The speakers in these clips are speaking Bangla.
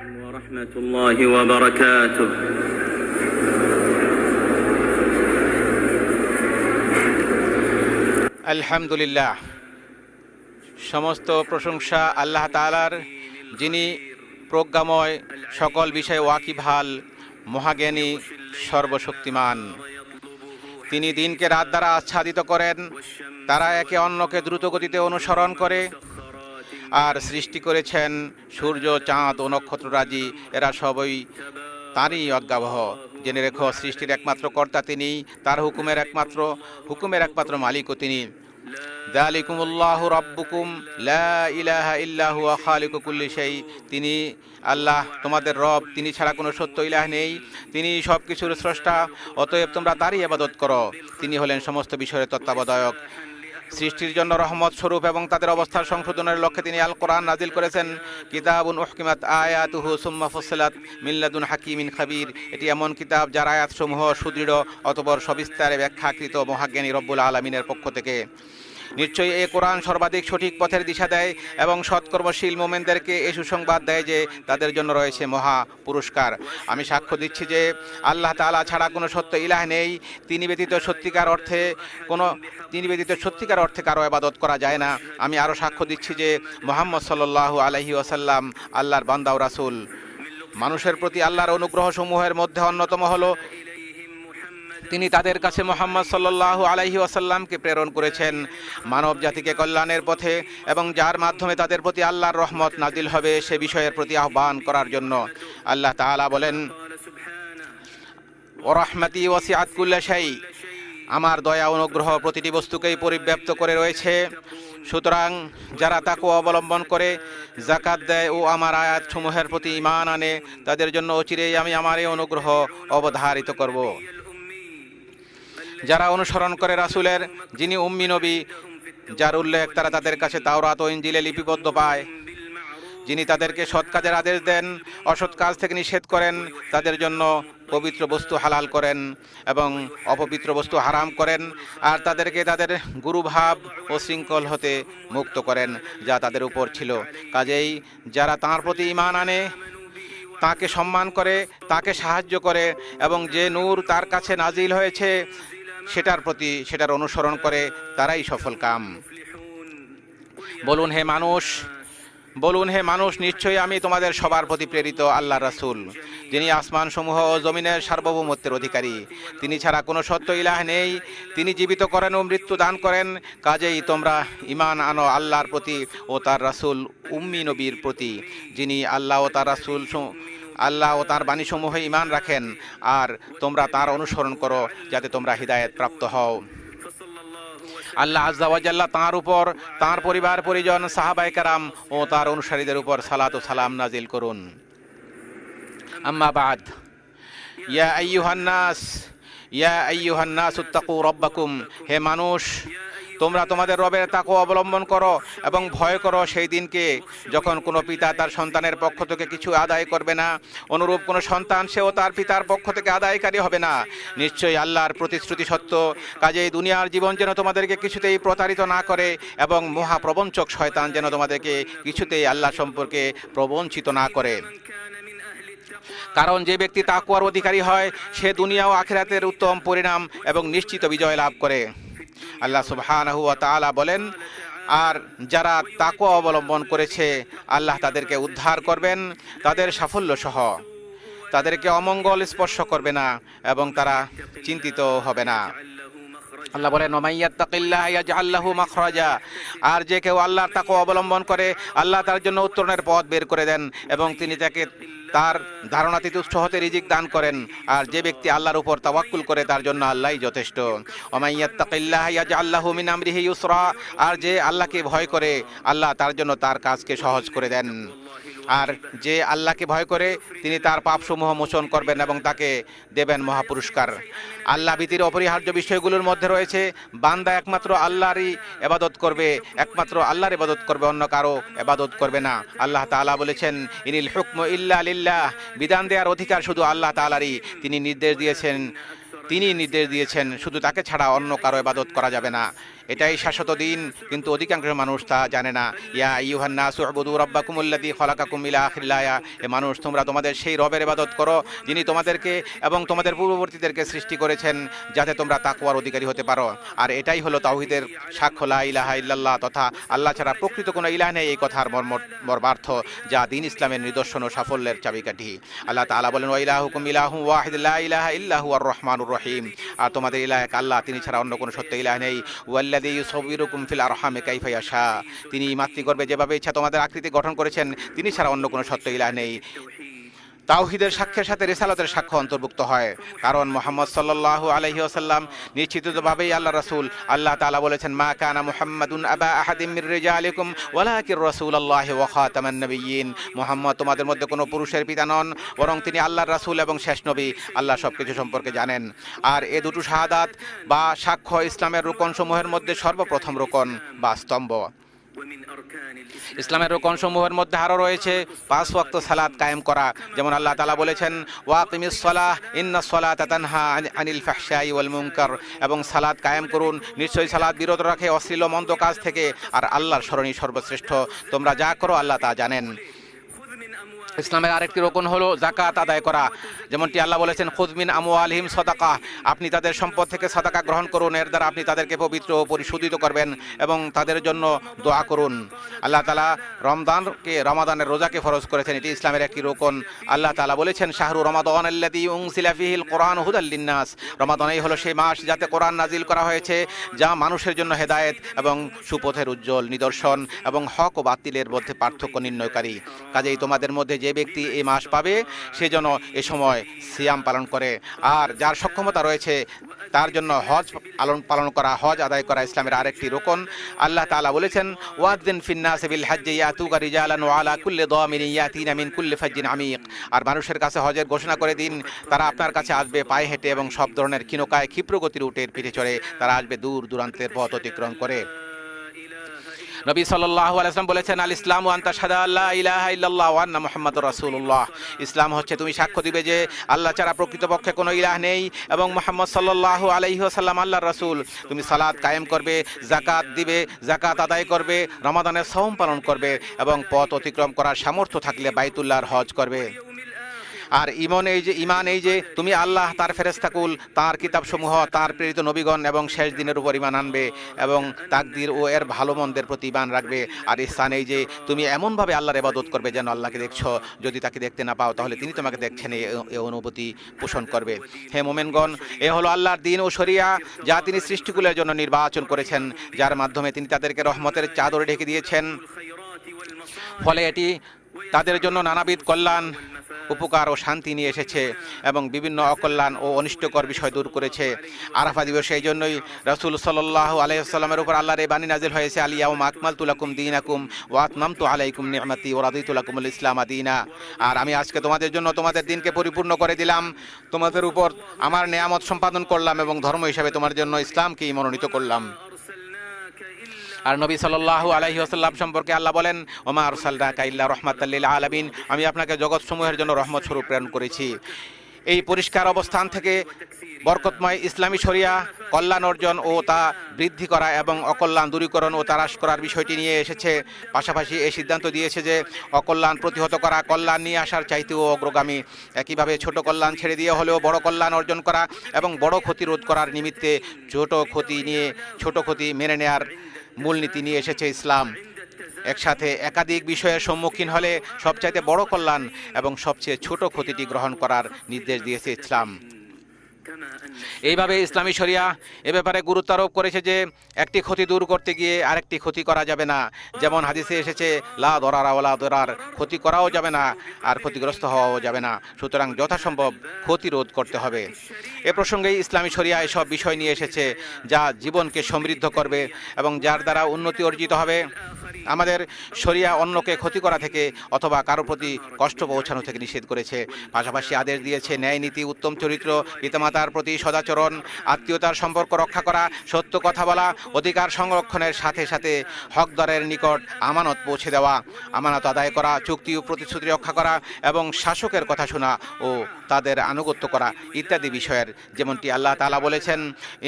ورحمة الله وبركاته আলহামদুলিল্লাহ, সমস্ত প্রশংসা আল্লাহ তাআলার, যিনি প্রজ্ঞাময়, সকল বিষয়ে ওয়াকিবহাল, মহাজ্ঞানী, সর্বশক্তিমান। তিনি দিনকে রাত দ্বারা আচ্ছাদিত করেন, তারা একে অন্যকে দ্রুতগতিতে অনুসরণ করে। আর সৃষ্টি করেছেন সূর্য, চাঁদ ও নক্ষত্ররাজি, এরা সবই তারই অজ্ঞাবহ। জেনে রেখো, সৃষ্টির একমাত্র কর্তা তিনি, তার হুকুমের একমাত্র মালিকও তিনি। যালিকুমুল্লাহু রাব্বুকুম লা ইলাহা ইল্লা হুয়া খালিকু কুল্লি শাই। তিনি আল্লাহ, তোমাদের রব, তিনি ছাড়া কোনো সত্য ইলাহ নেই, তিনি সব কিছুর স্রষ্টা, অতএব তোমরা তারই ইবাদত করো। তিনি হলেন সমস্ত বিষয়ের তত্ত্বাবধায়ক। সৃষ্টির জন্য রহমত স্বরূপ এবং তাদের অবস্থার সংশোধনের লক্ষ্যে তিনি আল কোরআন নাজিল করেছেন। কিতাবুন উহকিমাত আয়াতুহু সুম্মা ফুসসিলাত মিন লাদুন হাকিমিন খাবীর। এটি এমন কিতাব যার আয়াতসমূহ সুদৃঢ়, অতঃপর সবিস্তারে ব্যাখ্যাকৃত মহাজ্ঞানী রব্বুল আলামিনের পক্ষ থেকে। নিশ্চয়ই এই কোরআন সর্বাধিক সঠিক পথের দিশা দেয় এবং সৎকর্মশীল মোমেনদেরকে এই সুসংবাদ দেয় যে তাদের জন্য রয়েছে মহা পুরস্কার। আমি সাক্ষ্য দিচ্ছি যে আল্লাহ তাআলা ছাড়া কোনো সত্য ইলাহ নেই, তিনি ব্যতীত সত্যিকার অর্থে কারো ইবাদত করা যায় না। আমি আরও সাক্ষ্য দিচ্ছি যে মুহাম্মদ সাল্লাল্লাহু আলাইহি ওয়াসাল্লাম আল্লাহর বান্দা ও রাসূল। মানুষের প্রতি আল্লাহর অনুগ্রহসমূহের মধ্যে অন্যতম হলো তিনি তাদের কাছে মুহাম্মদ সাল্লাল্লাহু আলাইহি ওয়াসাল্লামকে প্রেরণ করেছেন মানব জাতিকে কল্যাণের পথে, এবং যার মাধ্যমে তাদের প্রতি আল্লাহর রহমত নাজিল হবে সে বিষয়ের প্রতি আহ্বান করার জন্য। আল্লাহ তাআলা বলেন, ওয়া রাহমাতি ওয়াসিআত কুল্লা শাই। আমার দয়া অনুগ্রহ প্রতিটি বস্তুকেই পরিব্যাপ্ত করে রয়েছে। সুতরাং যারা তাকওয়া অবলম্বন করে, যাকাত দেয় ও আমার আয়াতসমূহের প্রতি ঈমান আনে, তাদের জন্য অচিরেই আমি আমার এই অনুগ্রহ অবধারিত করব। যারা অনুসরণ করে রাসূলের, যিনি উম্মি নবী, যার উল্লেখ তারা তাদের কাছে তাওরাত ও ইনজিলে লিপিবদ্ধ পায়, যিনি তাদেরকে সৎ কাজের আদেশ দেন, অসৎ কাজ থেকে নিষেধ করেন, তাদের জন্য পবিত্র বস্তু হালাল করেন এবং অপবিত্র বস্তু হারাম করেন, আর তাদেরকে তাদের গুরুভাব ও শৃঙ্খল হতে মুক্ত করেন যা তাদের উপর ছিল। কাজেই যারা তাঁর প্রতি ঈমান আনে, তাকে সম্মান করে, তাকে সাহায্য করে এবং যে নূর তার কাছে নাজিল হয়েছে সেটার অনুসরণ করে, তারাই সফল কাম। বলুন হে মানুষ, নিশ্চয়ই আমি তোমাদের সবার প্রতি প্রেরিত আল্লাহর রাসূল, যিনি আসমান সমূহ ও জমিনের সার্বভৌমত্বের অধিকারী। তিনি ছাড়া কোনো সত্য ইলাহ নেই, তিনি জীবিত করেন ও মৃত্যু দান করেন। কাজেই তোমরা ঈমান আনো আল্লাহর প্রতি ও তার রাসূল উম্মি নবীর প্রতি, যিনি আল্লাহ ও তার বাণীসমূহে ঈমান রাখেন, আর তোমরা তার অনুসরণ করো যাতে তোমরা হিদায়াত প্রাপ্ত হও। আল্লাহ আযজা ওয়া জাল্লা তাঁর উপর, তাঁর পরিবার পরিজন, সাহাবায়ে কেরাম ও তার অনুসারীদের উপর সালাত ও সালাম নাজিল করুন। আম্মা বাদ, ইয়া আইয়ুহান নাস ইত্তাকু রাব্বাকুম। হে মানুষ, তোমরা তোমাদের রবের তাকওয়া অবলম্বন করো এবং ভয় করো সেই দিনকে যখন কোনো পিতা তার সন্তানের পক্ষ থেকে কিছু আদায় করবে না, অনুরূপ কোনো সন্তান সেও তার পিতার পক্ষ থেকে আদায়কারী হবে না। নিশ্চয়ই আল্লাহর প্রতিশ্রুতি সত্য। কাজেই দুনিয়ার জীবন যেন তোমাদেরকে কিছুতেই প্রতারিত না করে এবং মহাপ্রবঞ্চক শয়তান যেন তোমাদেরকে কিছুতেই আল্লাহ সম্পর্কে প্রবঞ্চিত না করে। কারণ যে ব্যক্তি তাকওয়ার অধিকারী হয় সে দুনিয়া ও আখিরাতের উত্তম পরিণাম এবং নিশ্চিত বিজয় লাভ করে। আল্লাহ সুবহানাহু ওয়া তাআলা বলেন, আর যারা তাকওয়া অবলম্বন করেছে আল্লাহ তাদেরকে উদ্ধার করবেন তাদের সাফল্য সহ, তাদেরকে অমঙ্গল স্পর্শ করবে না এবং তারা চিন্তিত হবে না। আল্লাহ বলেন, ওয়া মাইয়াত্তাকিল্লাহা ইয়াজআল লাহু মাখরাজা। আর যে কেউ আল্লাহর তাকওয়া অবলম্বন করে আল্লাহ তার জন্য উত্তরণের পথ বের করে দেন এবং তিনি তাকে তার ধারণাতীত উৎস হতে রিজিক দান করেন। আর যে ব্যক্তি আল্লাহর উপর তাওয়াক্কুল করে তার জন্য আল্লাহই যথেষ্ট। ওয়া মাইয়াত্তাকিল্লাহা ইয়াজআল লাহু মিন আমরিহি ইউসরা। আর যে আল্লাহকে ভয় করে আল্লাহ তার জন্য তার কাজকে সহজ করে দেন। আর যে আল্লাহকে ভয় করে তিনি তার পাপসমূহ মোচন করবেন এবং তাকে দেবেন মহাপুরস্কার। আল্লাহ ভীতির অপরিহার্য বিষয়গুলোর মধ্যে রয়েছে বান্দা একমাত্র আল্লাহর ইবাদত করবে, অন্য কারো ইবাদত করবে না। আল্লাহ তাআলা বলেছেন, ইনিল হুকমু ইল্লা লিল্লাহ। বিধান দেওয়ার অধিকার শুধু আল্লাহ তাআলারই। তিনি নির্দেশ দিয়েছেন তিনি নির্দেশ দিয়েছেন, শুধু তাকে ছাড়া অন্য কারো ইবাদত করা যাবে না। এটাই শাশ্বত দিন, কিন্তু অধিকাংশ মানুষ তা জানে না। ইয়া আইয়ুহান নাসু উবুদু রাব্বাকুমুল্লাযী খালাকাকুম ইলা আখিরিল আয়া। এ মানুষ, তোমরা তোমাদের সেই রবের ইবাদত করো যিনি তোমাদেরকে এবং তোমাদের পূর্ববর্তীদেরকে সৃষ্টি করেছেন, যাতে তোমরা তাকওয়ার অধিকারী হতে পারো। আর এটাই হলো তাওহীদের সাক্ষ্য, লা ইলাহা ইল্লাল্লাহ, তথা আল্লাহ ছাড়া প্রকৃত কোনো ইলাহ নেই, এই কথার মর্মার্থ, যা দ্বীন ইসলামের নিদর্শন ও সাফল্যের চাবিকাঠি। আল্লাহ তাআলা বলেন, ওয়া ইলাহুকুম ইলাহুন ওয়াহিদ লা ইলাহা ইল্লা হুয়ার রহমানুর রহিম। আর তোমাদের ইলাহ এক আল্লাহ, তিনি ছাড়া অন্য কোনো সত্য ইলাহ নেই। ওয়াল্লাযী ইউসাউবিরুকুম ফিল আরহামি কাইফা ইয়াশা। তিনি মাতৃগর্ভে যেভাবে ইচ্ছা তোমাদের আকৃতি গঠন করেছেন, তিনি ছাড়া অন্য কোনো সত্য ইলাহ নেই। তাওহীদের সাক্ষ্যের সাথে রিসালাতের সাক্ষ্য অন্তর্ভুক্ত হয়, কারণ মুহাম্মদ সাল্লাল্লাহু আলাইহি ওয়াসাল্লাম নিশ্চিতভাবেই আল্লাহ রাসূল। আল্লাহ তাআলা বলেছেন, মা কানা মুহাম্মাদুন আবা আহাদিম মির রিজালিকুম ওয়ালাকির রাসূলুল্লাহি ওয়া খাতামান নবিয়্যিন। মুহাম্মদ তোমাদের মধ্যে কোনো পুরুষের পিতা নন, বরং তিনি আল্লাহর রাসূল এবং শেষ নবী। আল্লাহ সবকিছু সম্পর্কে জানেন। আর এ দুটো শাহাদাত বা সাক্ষ্য ইসলামের রুকনসমূহের মধ্যে সর্বপ্রথম রুকন বা স্তম্ভ। ইসলামের রুকনসমূহের মধ্যে আরও রয়েছে 5 ওয়াক্ত সালাত কায়েম করা, যেমন আল্লাহ তাআলা বলেছেন, ওয়াকিমিস সালাহ ইন্নাস সালাতা তানহা আনিল ফাহশাই ওয়াল মুনকার। এবং সালাত কায়েম করুন, নিশ্চয়ই সালাত বিরত রাখে অশ্লীল ও মন্দ কাজ থেকে, আর আল্লাহর স্মরণই সর্বশ্রেষ্ঠ। তোমরা যা করো আল্লাহ তা জানেন। ইসলামের আরেকটি রকম হলো যাকাত আদায় করা, যেমনটি আল্লাহ বলেছেন, খুয মিন আমওয়ালিহিম সাদাকা। আপনি তাদের সম্পদ থেকে সাদাকা গ্রহণ করুন, এর দ্বারা আপনি তাদেরকে পবিত্র ও পরিশোধিত করবেন এবং তাদের জন্য দোয়া করুন। আল্লাহ তাআলা রমাদানের রোজাকে ফরজ করেছেন, এটি ইসলামের একটি রকম। আল্লাহ তাআলা বলেছেন, শাহরু রমাদানাল্লাযী উনজিলা ফীহিল কুরআন হুদাল লিন্নাস। রমাদানই হলো সেই মাস যাতে কোরআন নাজিল করা হয়েছে, যা মানুষের জন্য হেদায়েত এবং সুপথের উজ্জ্বল নিদর্শন এবং হক ও বাতিলের মধ্যে পার্থক্য নির্ণয়কারী। কাজেই তোমাদের মধ্যে যে ব্যক্তি এই মাস পাবে, সে যেন এ সময় সিয়াম পালন করে। আর যার সক্ষমতা রয়েছে তার জন্য হজ পালন করা, হজ আদায় করা ইসলামের আরেকটি রুকন। আল্লাহ তাআলা বলেছেন, ওয়াযিন ফিন-নাসি বিল হাজ্জি ইয়াতুকা রিজালান ওয়া আলা কুল্লি দামিরিন ইয়াতিনা মিন কুল্লি ফাজ্জিন আমিক। আর মানুষের কাছে হজের ঘোষণা করে দিন, তারা আপনার কাছে আসবে পায়ে হেঁটে এবং সব ধরনের ক্ষীণকায় ক্ষিপ্রগতির উটের পিঠে চড়ে। তারা আসবে দূর দূরান্তের পথ অতিক্রম করে। নবী সাল্লাল্লাহু আলাইহি ওয়াসাল্লাম বলেছেন, আল ইসলামু আন তাশহাদা আল্লা ইলাহা ইল্লাল্লাহ ওয়া আন্না মুহাম্মাদুর রাসূলুল্লাহ। ইসলাম হচ্ছে তুমি সাক্ষ্য দিবে যে আল্লাহ ছাড়া প্রকৃতপক্ষে কোনো ইলাহ নেই এবং মুহাম্মদ সাল্লাল্লাহু আলাইহি ওয়াসাল্লাম আল্লাহর রাসূল। তুমি সালাত কায়েম করবে, যাকাত দিবে, যাকাত আদায় করবে, রমাদানের সাওম পালন করবে এবং পথ অতিক্রম করার সামর্থ্য থাকলে বাইতুল্লাহর হজ করবে। আর ঈমান এই যে তুমি আল্লাহ, তার ফেরেশতাকুল, তার কিতাবসমূহ, তার প্রেরিত নবীগণ এবং শেষ দিনের উপর ঈমান আনবে এবং তাকদীর ও এর ভালো মন্দের প্রতি ঈমান রাখবে। আর ইহসান এই যে তুমি এমনভাবে আল্লাহর ইবাদত করবে যেন আল্লাহকে দেখছো, যদি তাকে দেখতে না পাও তাহলে তিনি তোমাকে দেখছেন, এই অনুভূতি পোষণ করবে। হে মুমিনগণ, এ হলো আল্লাহর দ্বীন ও শরিয়া, যা তিনি সৃষ্টিকুলের জন্য নির্বাচন করেছেন, যার মাধ্যমে তিনি তাদেরকে রহমতের চাদরে ঢেকে দিয়েছেন। ফলে এটি তাদের জন্য নানাবিধ কল্যাণ, উপকার ও শান্তি নিয়ে এসেছে এবং বিভিন্ন অকল্যাণ ও অনিষ্টকর বিষয় দূর করেছে। আরাফা দিবসে এই জন্যই রাসূল সাল্লাল্লাহু আলাইহি ওয়াসাল্লামের উপর আল্লাহর এই বাণী নাজিল হয়েছে, আল ইয়াউমা আকমালতু লাকুম দীনাকুম ওয়া আতমামতু আলাইকুম নি'মাতি ওয়া রাদিতু লাকুমুল ইসলামা দীনা। আর আমি আজকে তোমাদের জন্য তোমাদের দিনকে পরিপূর্ণ করে দিলাম, তোমাদের উপর আমার নেয়ামত সম্পাদন করলাম এবং ধর্ম হিসাবে তোমার জন্য ইসলামকেই মনোনীত করলাম। আর নবী সাল্লাল্লাহু আলাইহি ওয়াসাল্লাম সম্পর্কে আল্লাহ বলেন, ওমা আরসালনাকা ইল্লা রাহমাতাল লিল আলামিন। আমি আপনাকে জগৎসমূহের জন্য রহমত স্বরূপ প্রেরণ করেছি। এই পরিষ্কার অবস্থান থেকে বরকতময় ইসলামী শরিয়া কল্যাণ অর্জন ও তা বৃদ্ধি করা এবং অকল্যাণ দূরীকরণ ও তারাশ করার বিষয়টি নিয়ে এসেছে। পাশাপাশি এই সিদ্ধান্ত দিয়েছে যে অকল্যাণ প্রতিহত করা কল্যাণ নিয়ে আসার চাইতেও অগ্রগামী। একইভাবে ছোট কল্যাণ ছেড়ে দিয়ে হলেও বড় কল্যাণ অর্জন করা এবং বড় ক্ষতি রোধ করার নিমিত্তে ছোট ক্ষতি মেনে নেয়ার মূলনীতি নিয়ে এসেছে ইসলাম। একসাথে একাধিক বিষয়ের সম্মুখীন হলে সবচাইতে বড় কল্যাণ এবং সবচেয়ে ছোট ক্ষতিটি গ্রহণ করার নির্দেশ দিয়েছে ইসলাম। এইভাবে ইসলামী শরিয়া এ ব্যাপারে গুরুত্ব আরোপ করেছে যে একটি ক্ষতি দূর করতে গিয়ে আরেকটি ক্ষতি করা যাবে না। যেমন হাদিসে এসেছে, লা দরারা ওয়ালা দরার, ক্ষতি করাও যাবে না আর ক্ষতিগ্রস্ত হওয়াও যাবে না। সুতরাং যথাসম্ভব ক্ষতি রোধ করতে হবে। এ প্রসঙ্গে ইসলামী শরিয়া এসব বিষয় নিয়ে এসেছে যা জীবনকে সমৃদ্ধ করবে এবং যার দ্বারা উন্নতি অর্জিত হবে। আমাদের শরিয়া অন্যকে ক্ষতি করা থেকে অথবা কারো প্রতি কষ্ট পৌঁছানো থেকে নিষেধ করেছে। পাশাপাশি আদেশ দিয়েছে ন্যায় নীতি, উত্তম চরিত্র, পিতামাতার প্রতি সদাচরণ, আত্মীয়তার সম্পর্ক রক্ষা করা, সত্য কথা বলা, অধিকার সংরক্ষণের সাথে সাথে হকদারের নিকট আমানত পৌঁছে দেওয়া, আমানত আদায় করা, চুক্তি ও প্রতিশ্রুতি রক্ষা করা এবং শাসকের কথা শোনা ও তাদের আনুগত্য করা ইত্যাদি বিষয়ের, যেমনটি আল্লাহ তাআলা বলেছেন,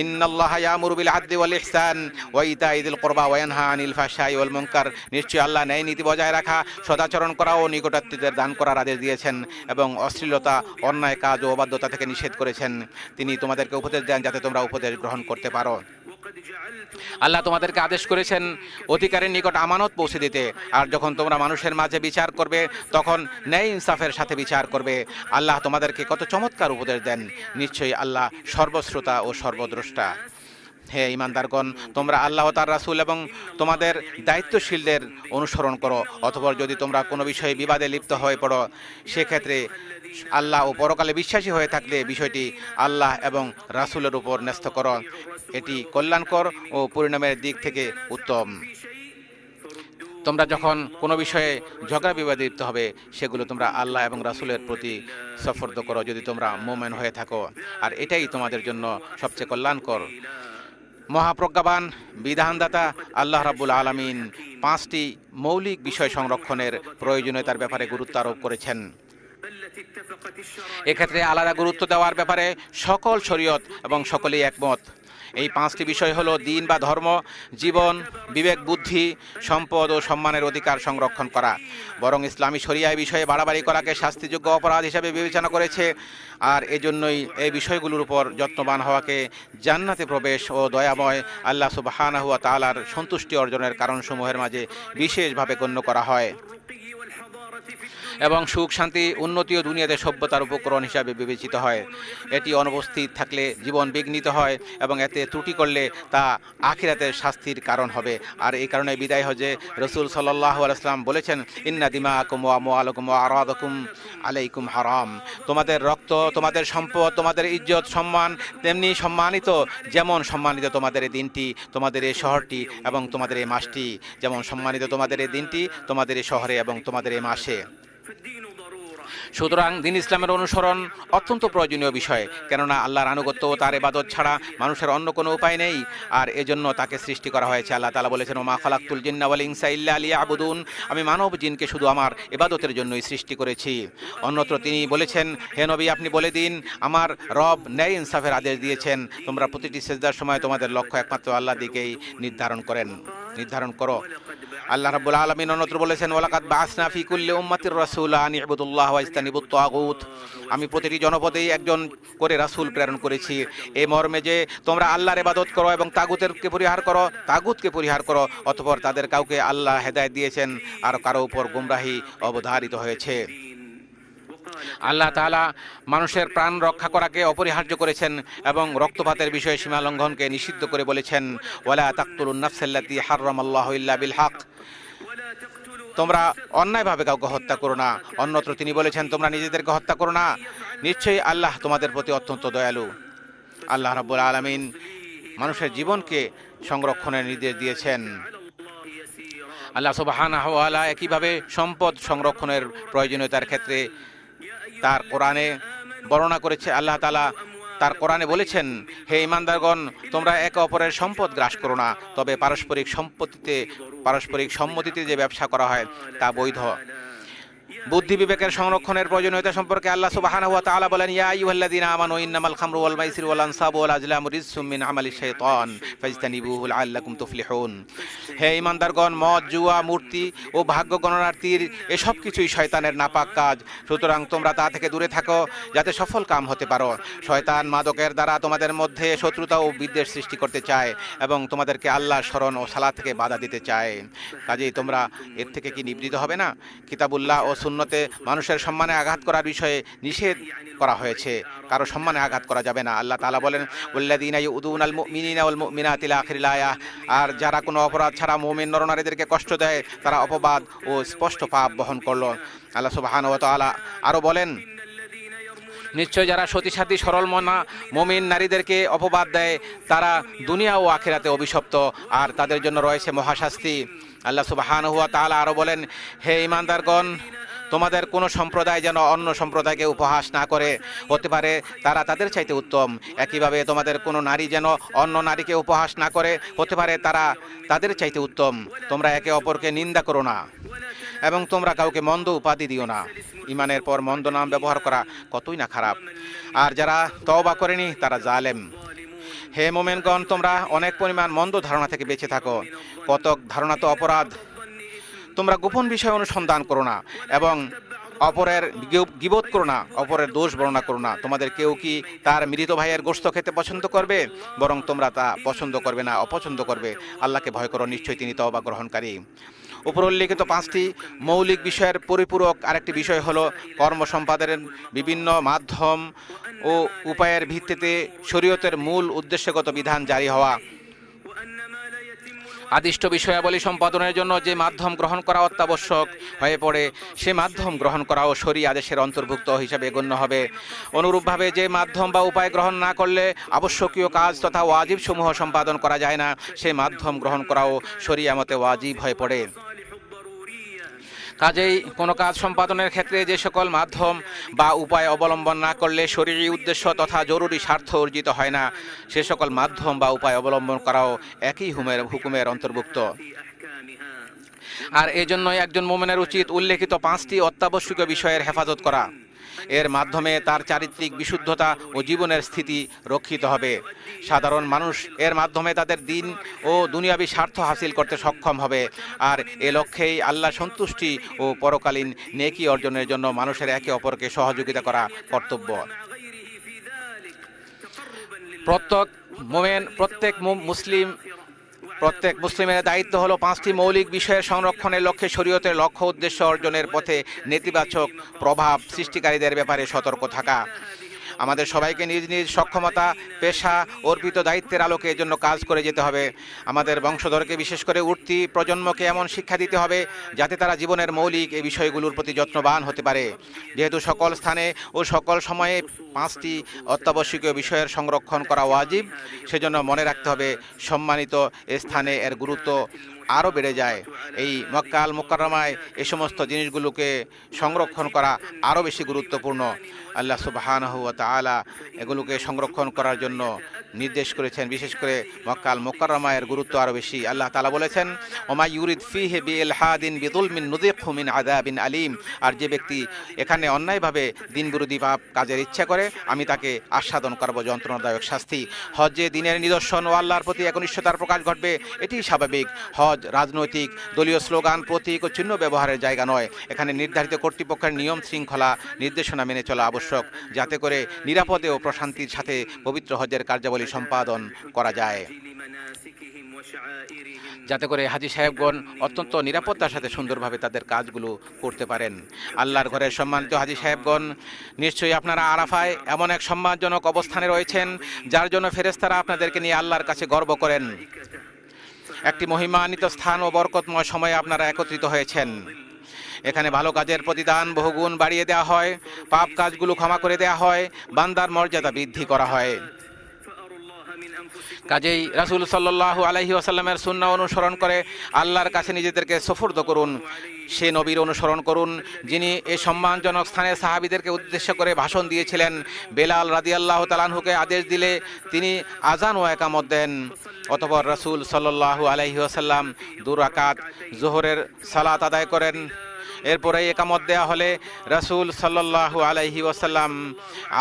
ইন্নাল্লাহা ইয়ামুরু বিল আদলি ওয়াল ইহসান ওয়া ইতাই যিল কুরবা ওয়া ইয়ানহা আনিল ফাহশাই ওয়াল মুনকার। নিশ্চয়ই আল্লাহ ন্যায় নীতি বজায় রাখা, সদাচরণ করা ও নিকটাত্মীয়দের দান করার আদেশ দিয়েছেন এবং অশ্লীলতা, অন্যায় কাজ ও অবাধ্যতা থেকে নিষেধ করেছেন। তিনি তোমাদেরকে উপদেশ দেন যাতে তোমরা উপদেশ গ্রহণ করতে পারো। আল্লাহ তোমাদেরকে আদেশ করেছেন অধিকারের নিকট আমানত পৌঁছে দিতে, আর যখন তোমরা মানুষের মাঝে বিচার করবে তখন ন্যায় ইনসাফের সাথে বিচার করবে। আল্লাহ তোমাদেরকে কত চমৎকার উপদেশ দেন। নিশ্চয়ই আল্লাহ সর্বশ্রোতা ও সর্বদ্রষ্টা। হে ঈমানদারগণ, তোমরা আল্লাহ তার রাসূল এবং তোমাদের দায়িত্বশীলদের অনুসরণ করো। অতঃপর যদি তোমরা কোনো বিষয়ে বিবাদে লিপ্ত হয়ে পড়ো, সেক্ষেত্রে আল্লাহ ও পরকালে বিশ্বাসী হয়ে থাকলে বিষয়টি আল্লাহ এবং রাসূলের উপর ন্যস্ত করো। এটি কল্যাণকর ও পরিণামের দিক থেকে উত্তম। তোমরা যখন কোনো বিষয়ে ঝগড়া বিবাদে লিপ্ত হবে, সেগুলো তোমরা আল্লাহ এবং রাসূলের প্রতি সফর্দ করো যদি তোমরা মুমিন হয়ে থাকো, আর এটাই তোমাদের জন্য সবচেয়ে কল্যাণকর। মহাপ্রজ্ঞাবান বিধানদাতা আল্লাহ রাব্বুল আলামিন 5টি মৌলিক বিষয় সংরক্ষণের প্রয়োজনীয়তার ব্যাপারে গুরুত্ব আরোপ করেছেন। এক্ষেত্রে আলাদা গুরুত্ব দেওয়ার ব্যাপারে সকল শরীয়ত এবং সকলেই একমত। এই 5টি বিষয় হলো দ্বীন বা ধর্ম, জীবন, বিবেক, বুদ্ধি, সম্পদ ও সম্মানের অধিকার সংরক্ষণ করা। বরং ইসলামী শরিয়া এই বিষয়ে বাড়াবাড়ি করাকে শাস্তিযোগ্য অপরাধ হিসাবে বিবেচনা করেছে, আর এজন্যই এই বিষয়গুলোর উপর যত্নবান হওয়াকে জান্নাতে প্রবেশ ও দয়াময় আল্লাহ সুবহানাহু ওয়া তাআলার সন্তুষ্টি অর্জনের কারণসমূহের মাঝে বিশেষভাবে গণ্য করা হয় এবং সুখ, শান্তি, উন্নতি ও দুনিয়াতে সভ্যতার উপকরণ হিসাবে বিবেচিত হয়। এটি অনুপস্থিত থাকলে জীবন বিঘ্নিত হয় এবং এতে ত্রুটি করলে তা আখিরাতের শাস্তির কারণ হবে। আর এই কারণে বিদায় হজে রাসূল সাল্লাল্লাহু আলাইহি ওয়াসাল্লাম বলেছেন, ইন্না দিমাআকুম ওয়া আমওয়ালাকুম ওয়া আরাদাকুম আলাইকুম হারাম। তোমাদের রক্ত, তোমাদের সম্পদ, তোমাদের ইজ্জত, সম্মান তেমনি সম্মানিত, যেমন সম্মানিত তোমাদের এই দিনটি, তোমাদের এই শহরটি এবং তোমাদের এই মাসটি, যেমন সম্মানিত তোমাদের এই দিনটি, তোমাদের এই শহরে এবং তোমাদের এই মাসে। সুতরাং দ্বীন ইসলামের অনুসরণ অত্যন্ত প্রয়োজনীয় বিষয়, কেননা আল্লাহর আনুগত্য ও তার ইবাদত ছাড়া মানুষের অন্য কোনো উপায় নেই, আর এজন্য তাকে সৃষ্টি করা হয়েছে। আল্লাহ তাআলা বলেছেন, ওমা খালাকতুল জিন্না ওয়াল ইনসা ইল্লা লিয়াবুদুন, আমি মানব জিনকে শুধু আমার ইবাদতের জন্যই সৃষ্টি করেছি। অন্যত্র তিনি বলেছেন, হে নবী, আপনি বলে দিন, আমার রব ন্যায় ইনসাফের আদেশ দিয়েছেন, তোমরা প্রতিটি সিজদার সময় তোমাদের লক্ষ্য একমাত্র আল্লাহর দিকেই নির্ধারণ করো। আল্লাহ রাব্বুল আলামিন অন্যত্র বলেছেন, ওয়ালাকাদ বাআসনা ফি কুল্লি উম্মাতির রাসূলা আন ইবুদুল্লাহ ওয়া ইজতানিবুত তাগুত, আমি প্রতিটি জনপদেই একজন করে রাসূল প্রেরণ করেছি, এই মর্মে যে তোমরা আল্লাহর ইবাদত করো এবং তাগুতকে পরিহার করো। অতঃপর তাদের কাউকে আল্লাহ হেদায়েত দিয়েছেন আর কারো উপর গুমরাহি অবধারিত হয়েছে। আল্লাহ তাআলা মানুষের প্রাণ রক্ষা করাকে অপরিহার্য করেছেন এবং রক্তপাতের বিষয়ে সীমা লঙ্ঘনকে নিষিদ্ধ করে বলেছেন, ওয়ালা তাকতুলুন নাফসাল্লাতী হারামাল্লাহু ইল্লা বিল হক, তোমরা অন্যায়ভাবে কাউকে হত্যা করো না। অন্যত্র তিনি বলেছেন, তোমরা নিজেদেরকে হত্যা করো না, নিশ্চয়ই আল্লাহ তোমাদের প্রতি অত্যন্ত দয়ালু। আল্লাহ রাব্বুল আলামিন মানুষের জীবনকে সংরক্ষণের নির্দেশ দিয়েছেন। আল্লাহ সুবহানাহু ওয়া তাআলা একইভাবে সম্পদ সংরক্ষণের প্রয়োজনীয়তার ক্ষেত্রে তার কোরআনে বর্ণনা করেছে। আল্লাহ তাআলা তার কোরআনে বলেছেন, হে ঈমানদারগণ, তোমরা একে অপরের সম্পদ গ্রাস করো না, তবে পারস্পরিক সম্মতিতে যে ব্যবসা করা হয় তা বৈধ। বুদ্ধি বিবেকের সংরক্ষণের প্রয়োজনীয়তা সম্পর্কে আল্লাহ সুবহানাহু ওয়া তাআলা বলেন, ইয়া আইয়ুহাল্লাযীনা আমানু ইন্নামাল খামরু ওয়াল মাইসিরু ওয়াল আনসাবু ওয়াল আজলামু রিজসুম মিন আমালিশ শাইতান ফাজতানিবুহু লাআল্লাকুম তুফলিহুন। হে ঈমানদারগণ, মদ, জুয়া, মূর্তি ও ভাগ্য গণনার তীর এসব কিছুই শয়তানের নাপাক কাজ, সুতরাং তোমরা তা থেকে দূরে থাকো যাতে সফল কাম হতে পারো। শয়তান মাদকের দ্বারা তোমাদের মধ্যে শত্রুতা ও বিদ্বেষ সৃষ্টি করতে চায় এবং তোমাদেরকে আল্লাহর স্মরণ ও সালাত থেকে বাধা দিতে চায়। কাজেই তোমরা এর থেকে কি নিবৃত হবে না? কিতাবুল্লাহ ও সুন্নতে মানুষের সম্মানে আঘাত করার বিষয়ে নিষেধ করা হয়েছে, কারো সম্মানে আঘাত করা যাবে না। আল্লাহ তাআলা বলেন, ওয়াল্লাযীনা ইউযুনাল মুমিনিনা ওয়াল মুমিনাতি ইলা আখিরিল আয়াহ, আর যারা কোনো অপরাধ ছাড়া মুমিন নরনারীদেরকে কষ্ট দেয় তারা অপবাদ ও স্পষ্ট পাপ বহন করলো। আল্লাহ সুবহানাহু ওয়া তাআলা আরো বলেন, নিশ্চয় যারা সতীসাধ্যী সরল মনা মুমিন নারীদেরকে অপবাদ দেয় তারা দুনিয়া ও আখিরাতে অভিশপ্ত, আর তাদের জন্য রয়েছে মহাশাস্তি। আল্লাহ সুবহানাহু ওয়া তাআলা আরো বলেন, হে ঈমানদারগণ, তোমাদের কোনো সম্প্রদায় যেন অন্য সম্প্রদায়কে উপহাস না করে, হতে পারে তারা তাদের চাইতে উত্তম। একইভাবে তোমাদের কোনো নারী যেন অন্য নারীকে উপহাস না করে, হতে পারে তারা তাদের চাইতে উত্তম। তোমরা একে অপরকে নিন্দা করো না এবং তোমরা কাউকে মন্দ উপাধি দিও না। ঈমানের পর মন্দ নাম ব্যবহার করা কতই না খারাপ। আর যারা তওবা করেনি তারা জালেম। হে মোমেনগণ, তোমরা অনেক পরিমাণ মন্দ ধারণা থেকে বেঁচে থাকো। কতক ধারণা তো অপরাধ। তোমরা গোপন বিষয় অনুসন্ধান করো না এবং অপরের গীবত করো না, অপরের দোষ বর্ণনা করো না। তোমাদের কেউ কি তার মৃত ভাইয়ের গোশত খেতে পছন্দ করবে? বরং তোমরা তা পছন্দ করবে না, অপছন্দ করবে। আল্লাহকে ভয় করো, নিশ্চয়ই তিনি তওবা গ্রহণকারী। উপর উল্লিখিত 5টি মৌলিক বিষয়ের পরিপূরক আরেকটি বিষয় হলো কর্ম সম্পাদনের বিভিন্ন মাধ্যম ও উপায়ের ভিত্তিতে শরীয়তের মূল উদ্দেশ্যগত বিধান জারি হওয়া। আদিষ্ট বিষয়াবলী সম্পাদনের জন্য যে মাধ্যম গ্রহণ করা অত্যাবশ্যক হয়ে পড়ে, সে মাধ্যম গ্রহণ করাও শরী আদেশের অন্তর্ভুক্ত হিসাবে গণ্য হবে। অনুরূপভাবে যে মাধ্যম বা উপায় গ্রহণ না করলে আবশ্যকীয় কাজ তথা ওয়াজিব সমূহ সম্পাদন করা যায় না, সে মাধ্যম গ্রহণ করাও শরীআ মতে ওয়াজিব হয়ে পড়ে। কাজেই কোনো কাজ সম্পাদনের ক্ষেত্রে যে সকল মাধ্যম বা উপায় অবলম্বন না করলে শরীরী উদ্দেশ্য তথা জরুরি স্বার্থ অর্জিত হয় না, সে সকল মাধ্যম বা উপায় অবলম্বন করাও একই হুকুমের অন্তর্ভুক্ত। আর এজন্যই একজন মুমিনের উচিত উল্লেখিত 5টি অত্যাবশ্যকীয় বিষয়ের হেফাজত করা। এর মাধ্যমে তার চারিত্রিক বিশুদ্ধতা ও জীবনের স্থিতি রক্ষিত হবে। সাধারণ মানুষ এর মাধ্যমে তাদের দিন ও দুনিয়াবী স্বার্থ হাসিল করতে সক্ষম হবে। আর এ লক্ষ্যেই আল্লাহ সন্তুষ্টি ও পরকালীন নেকি অর্জনের জন্য মানুষের একে অপরকে সহযোগিতা করা কর্তব্য। প্রত্যেক মুসলিমের দায়িত্ব হলো 5টি মৌলিক বিষয়ের সংরক্ষণের লক্ষ্যে শরীয়তের লক্ষ্য উদ্দেশ্য অর্জনের পথে নেতিবাচক প্রভাব সৃষ্টিকারীদের ব্যাপারে সতর্ক থাকা। আমাদের সবাইকে নিজ নিজ সক্ষমতা, পেশা, অর্পিত দায়িত্বের আলোকে এজন্য কাজ করে যেতে হবে। আমাদের বংশধরকে, বিশেষ করে উঠতি প্রজন্মকে এমন শিক্ষা দিতে হবে যাতে তারা জীবনের মৌলিক এই বিষয়গুলোর প্রতি যত্নবান হতে পারে। যেহেতু সকল স্থানে ও সকল সময়ে 5টি অত্যাবশ্যকীয় বিষয়ের সংরক্ষণ করা ওয়াজিব, সেজন্য মনে রাখতে হবে সম্মানিত স্থানে এর গুরুত্ব আরও বেড়ে যায়। এই মক্কা আল মুকাররমায় এই সমস্ত জিনিসগুলোকে সংরক্ষণ করা আরও বেশি গুরুত্বপূর্ণ। আল্লাহ সুবহানাহু ওয়া তাআলা এগুলোকে সংরক্ষণ করার জন্য নির্দেশ করেছেন। বিশেষ করে মক্কা আল মুকাররমায়ের গুরুত্ব আরও বেশি। আল্লাহ তাআলা বলেছেন, ওমা ইউরিদ ফিহি বিইলহাদিন বিযুলমিন নুযিকহু মিন আযাবিন আলীম। আর যে ব্যক্তি এখানে অন্যায়ভাবে দিন বিরোধী পাপ কাজের ইচ্ছা করে, আমি তাকে আস্বাদন করব যন্ত্রণাদায়ক শাস্তি। হজ্জে দিনের নিদর্শন ও আল্লাহর প্রতি একনিষ্ঠতার প্রকাশ ঘটবে, এটি স্বাভাবিক। হজ রাজনৈতিক, দলীয় স্লোগান, প্রতীক ও চিহ্ন ব্যবহারের জায়গা নয়। এখানে নির্ধারিত কর্তৃপক্ষের নিয়ম শৃঙ্খলা নির্দেশনা মেনে চলা আবশ্যক, যাতে করে নিরাপদে ও প্রশান্তির সাথে পবিত্র হজ্জের কার্যাবলী সম্পাদন করা যায়, যাতে করে হাজী সাহেবগণ অত্যন্ত নিরাপত্তার সাথে সুন্দরভাবে তাদের কাজগুলো করতে পারেন। আল্লাহর ঘরের সম্মানিত হাজী সাহেবগণ, নিশ্চয়ই আপনারা আরাফায় এমন এক সম্মানজনক অবস্থানে রয়েছেন যার জন্য ফেরেশতারা আপনাদেরকে নিয়ে আল্লাহর কাছে গর্ব করেন। একটি মহিমান্বিত স্থান ও বরকতময় সময়ে আপনারা একত্রিত হয়েছেন। এখানে ভালো কাজের প্রতিদান বহুগুণ বাড়িয়ে দেওয়া হয়, পাপ কাজগুলো ক্ষমা করে দেওয়া হয়, বান্দার মর্যাদা বৃদ্ধি করা হয়। কাজেই রাসূল সাল্লাল্লাহু আলাইহি ওয়াসাল্লামের সুন্নাহ অনুসরণ করে আল্লাহর কাছে নিজেদেরকে সুফর্দ করুন। সে নবীর অনুসরণ করুন যিনি এই সম্মানজনক স্থানে সাহাবীদেরকে উদ্দেশ্য করে ভাষণ দিয়েছিলেন। বেলাল রাদিয়াল্লাহু তাআলা আনহুকে আদেশ দিলে তিনি আজান ও ইকামত দেন। অতঃপর রাসূল সাল্লাল্লাহু আলাইহি ওয়াসাল্লাম 2 রাকাত যোহরের সালাত আদায় করেন। এরপরে একামত দেয়া হলে রাসূল সাল্লাল্লাহু আলাইহি ওয়াসাল্লাম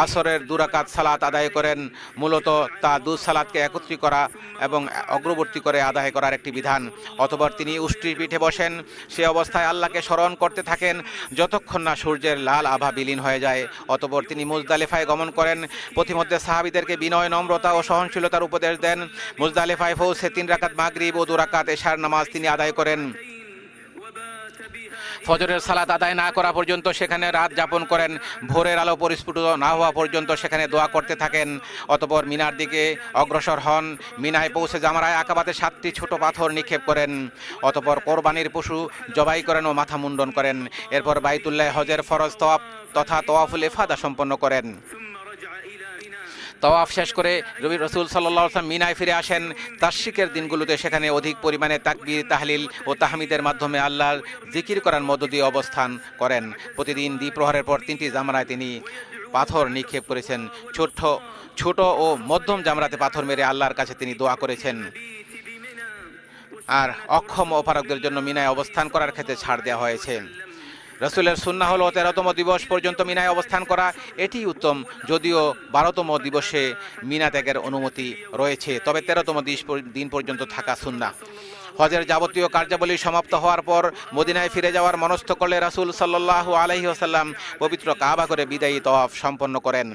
আসরের 2 রাকাত সালাত আদায় করেন। মূলত তা 2 সালাতকে একত্রিত করা এবং অগ্রবর্তী করে আদায় করার একটি বিধান। অতঃপর তিনি উষ্ট্রির পিঠে বসেন। সে অবস্থায় আল্লাহকে স্মরণ করতে থাকেন যতক্ষণ না সূর্যের লাল আভা বিলীন হয়ে যায়। অতঃপর তিনি মুজদালিফায় গমন করেন। পথিমধ্যে সাহাবীদেরকে বিনয়, নম্রতা ও সহনশীলতার উপদেশ দেন। মুজদালিফায় পৌঁছে 3 রাকাত মাগরিব ও 2 রাকাত এশার নামাজ তিনি আদায় করেন। ফজরের সালাত আদায় না করা পর্যন্ত সেখানে রাত যাপন করেন। ভোরের আলো পরিস্ফুট না হওয়া পর্যন্ত সেখানে দোয়া করতে থাকেন। অতঃপর মিনার দিকে অগ্রসর হন। মিনায় পৌঁছে জামরায়ে আকাবাতে 7টি ছোট পাথর নিক্ষেপ করেন। অতঃপর কোরবানির পশু জবাই করেন ও মাথা মুন্ডন করেন। এরপর বাইতুল্লাহ হজের ফরজ তওয়াফ তথা তওয়াফুল ইফাদা সম্পন্ন করেন। তাওয়াফ শেষ করে রাসূল সাল্লাল্লাহু আলাইহি ওয়াসাল্লাম মিনায় ফিরে আসেন। তাশরিকের দিনগুলোতে সেখানে অধিক পরিমাণে তাকবীর, তাহলিল ও তাহমিদের মাধ্যমে আল্লাহর জিকির করার মধ্য দিয়ে অবস্থান করেন। প্রতিদিন দ্বিপ্রহরের পর 3টি জামরায় তিনি পাথর নিক্ষেপ করেছেন। ছোট ও মধ্যম জামরাতে পাথর মেরে আল্লাহর কাছে তিনি দোয়া করেছেন। আর অক্ষম অপারগদের জন্য মিনায় অবস্থান করার ক্ষেত্রে ছাড় দেওয়া হয়েছে। রাসূলের সুন্নাহ হলো 13তম দিবস পর্যন্ত মিনায় অবস্থান করা, এটি উত্তম, যদিও 12তম দিবসে মিনা ত্যাগের অনুমতি রয়েছে, তবে 13তম দিন পর্যন্ত থাকা সুন্নাহ। হজের যাবতীয় কার্যাবলী সমাপ্ত হওয়ার পর মদিনায় ফিরে যাওয়ার মনস্থ করলে রাসূল সাল্লাল্লাহু আলাইহি ওয়াসাল্লাম পবিত্র কাবা করে বিদায়ী তওয়াফ সম্পন্ন করেন।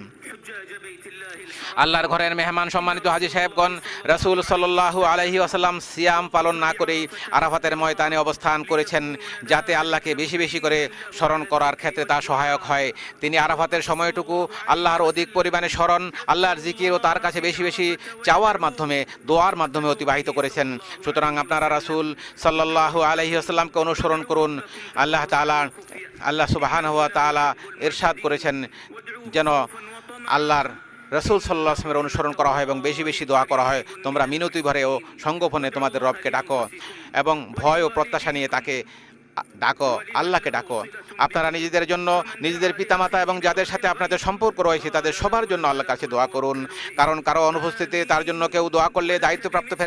আল্লাহর ঘরের মেহমান সম্মানিত হাজী সাহেবগণ, রাসূল সাল্লাল্লাহু আলাইহি ওয়াসাল্লাম সিয়াম পালন না করেই আরাফাতের ময়দানে অবস্থান করেছেন, যাতে আল্লাহকে বেশি বেশি করে স্মরণ করার ক্ষেত্রে তা সহায়ক হয়। তিনি আরাফাতের সময়টুকু আল্লাহর অধিক পরিমাণে স্মরণ, আল্লাহর জিকির ও তার কাছে বেশি বেশি চাওয়ার মাধ্যমে, দোয়ার মাধ্যমে অতিবাহিত করেছেন। সুতরাং আপনারা রাসূল সাল্লাল্লাহু আলাইহি ওয়াসাল্লামকে অনুসরণ করুন। আল্লাহ সুবহানাহু ওয়া তাআলা ইরশাদ করেছেন যেন আল্লাহর রাসূল সাল্লাল্লাহু আলাইহি ওয়াসাল্লামের অনুসরণ করা হয় এবং বেশি বেশি দোয়া করা হয়। তোমরা মিনতি ভরে ও সঙ্গোপনে তোমাদের রবকে ডাকো এবং ভয় ও প্রত্যাশা নিয়ে তাকে ডাকো, আল্লাহকে ডাকো। আপনারা নিজেদের জন্য, নিজেদের পিতামাতা এবং যাদের সাথে আপনাদের সম্পর্ক রয়েছে তাদের সবার জন্য আল্লাহর কাছে দোয়া করুন, কারণ কারো অনুপস্থিতিতে তার জন্য কেউ দোয়া করলে দায়িত্বপ্রাপ্ত